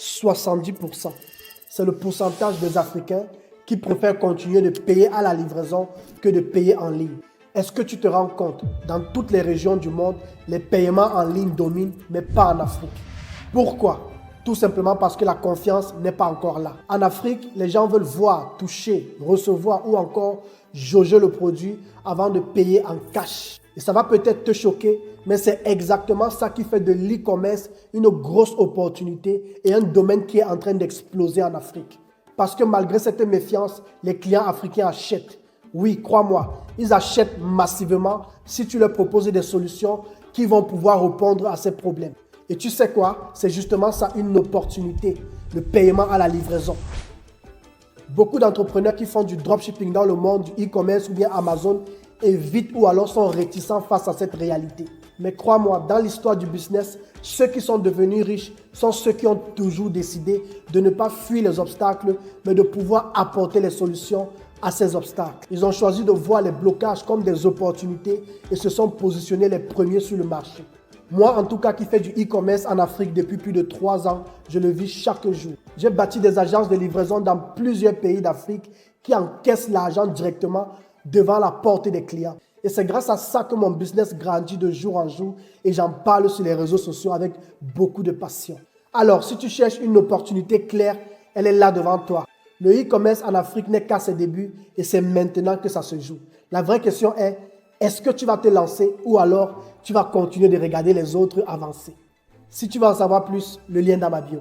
70%. C'est le pourcentage des Africains qui préfèrent continuer de payer à la livraison que de payer en ligne. Est-ce que tu te rends compte? Dans toutes les régions du monde, les paiements en ligne dominent, mais pas en Afrique. Pourquoi? Tout simplement parce que la confiance n'est pas encore là. En Afrique, les gens veulent voir, toucher, recevoir ou encore jauger le produit avant de payer en cash. Et ça va peut-être te choquer, mais c'est exactement ça qui fait de l'e-commerce une grosse opportunité et un domaine qui est en train d'exploser en Afrique. Parce que malgré cette méfiance, les clients africains achètent. Oui, crois-moi, ils achètent massivement si tu leur proposes des solutions qui vont pouvoir répondre à ces problèmes. Et tu sais quoi? C'est justement ça une opportunité, le paiement à la livraison. Beaucoup d'entrepreneurs qui font du dropshipping dans le monde du e-commerce ou bien Amazon évitent ou alors sont réticents face à cette réalité. Mais crois-moi, dans l'histoire du business, ceux qui sont devenus riches sont ceux qui ont toujours décidé de ne pas fuir les obstacles, mais de pouvoir apporter les solutions à ces obstacles. Ils ont choisi de voir les blocages comme des opportunités et se sont positionnés les premiers sur le marché. Moi, en tout cas, qui fais du e-commerce en Afrique depuis plus de 3 ans, je le vis chaque jour. J'ai bâti des agences de livraison dans plusieurs pays d'Afrique qui encaissent l'argent directement devant la porte des clients. Et c'est grâce à ça que mon business grandit de jour en jour et j'en parle sur les réseaux sociaux avec beaucoup de passion. Alors, si tu cherches une opportunité claire, elle est là devant toi. Le e-commerce en Afrique n'est qu'à ses débuts et c'est maintenant que ça se joue. La vraie question est-ce que tu vas te lancer ou alors tu vas continuer de regarder les autres avancer? Si tu veux en savoir plus, le lien dans ma bio.